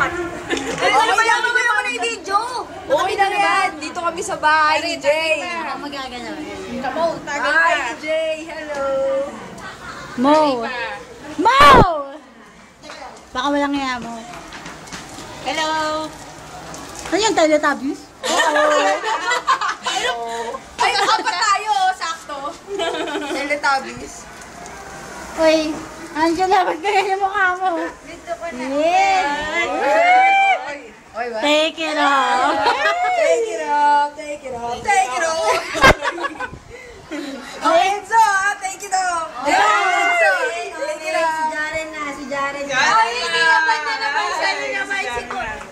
naman. Ano ba yan? Mamaya mo na i-video. Okay na yan. Dito kami sa bahay ni Jay. Ako magagano. Come on, tagal ka. Hi, Jay. Hello. Mo! Mo! Baka walang nga mo. Hello. Ano yung Teletubbies? Ay, apat tayo. Sakto. Teletubbies. Uy, Angela, ba't ganyan yung mukha mo? Dito ko na. Yes! Oy, what? Take it off! Take it off. Take it off. Take it off. Oh, Enzo, take it off. Enzo, take it off. Si Jaren na, si Jaren na. Ay, hindi naman na naman. Sa'yo naman.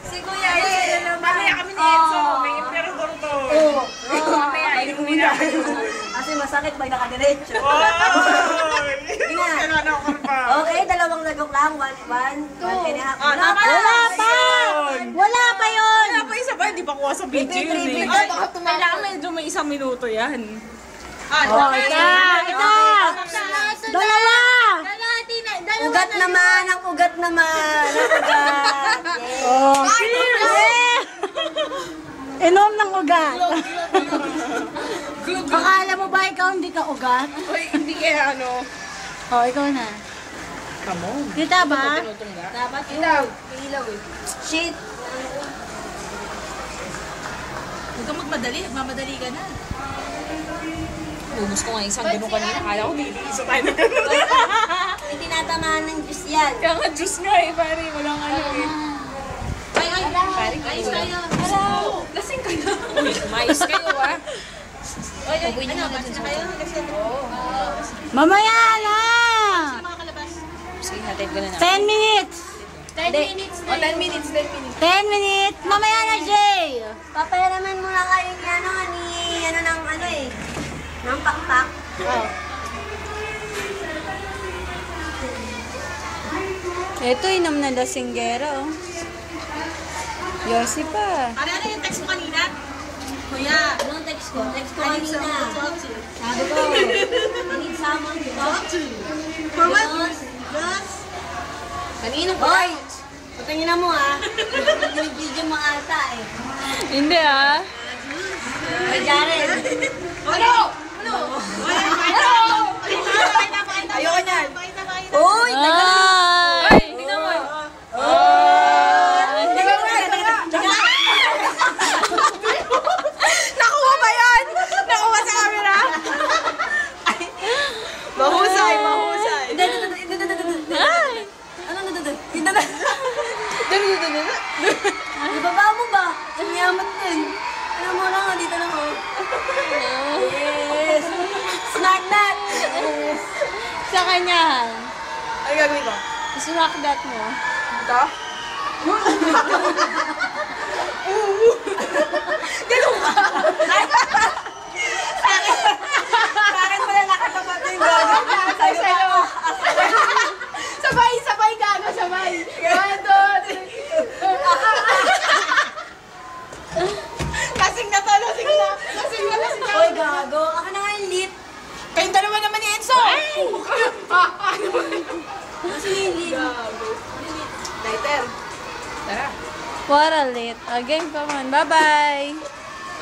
Si Kuya, yun naman. Mamaya kami ni Enzo. May emperador to. Oo. Mamaya, inuwi na. Kasi masakit pag nakadiretso. Okay, dalawang lagok lang. One, and a half. Wala pa! Wala pa yun! Wala pa isa ba? Hindi pa kuha sa video yun eh. Ay, baka Kailangan medyo may 1 minuto yan. Oh, ito! Dalawa! Ugat naman, ang ugat naman. Ang ugat. Oh, inom ng ugat. Akala mo ba ikaw hindi ka ugat? Uy, hindi kaya ano. Oh, ikaw na. Come on. Kita ba? Dapat Ilaw. Ilaw eh. shit. Huwag kang magmadali. Mamadali ka na. Ubus ko nga isang ganun kanina. Kala ko isa tayo na ganun. May tinatamaan ng Diyos yan. Kaya nga juice nga eh, pare. Walang ano eh. Pare, ayos tayo. Hello. Lasing kayo. Uy, mais kayo ah. Uy, ano, basta na kayo? Mamaya na! Sige, hatid ko na na. 10 minutes! 10 minutes. 10 minutes. 10 minutes! Mamaya na, Jay! Papayaraman mo na kayo ni ano, ng ano eh. Ng pakpak. Ito, inom na lasinggera, oh. Yossi pa. Ano yung text mo kanina? Kuya. Anong text ko? Text ko kanina. Sabi ko, I need someone to talk to. Because, Kanino ko? Hoy! Patingin mo ah. Video mo ata eh. Hindi, ah. Hoy, Jaren. Ano? Ano? Ayoko niyan. Uy! Ay! Ay, tingnan mo. Tingnan mo yan. Nakuha ba yan? Nakuha sa camera? Mahusay, mahusay. Ay! Ano na? Ibaba mo ba? Ang yaman din. Ano mo lang, dito lang oh. Yes! Snack that! Sa kanya. Ano gagawin ko? Snack that mo. Ito? Ganun ka? Sa akin pala nakatapat yung gano'n. Sa'yo. Sabay, gago, sabay. 1, 2, 3. Lasing na to, lasing na. Uy, gago. Ako na nga yung lit. Kayong dalawa naman ni Enzo. Kasi yung lit. Lighter. Tara. What a lit. Again, come on. Bye-bye.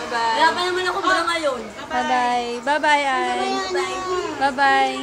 Wala pa naman ako ba ngayon? Bye-bye. Bye-bye, Ay. Bye. Bye-bye.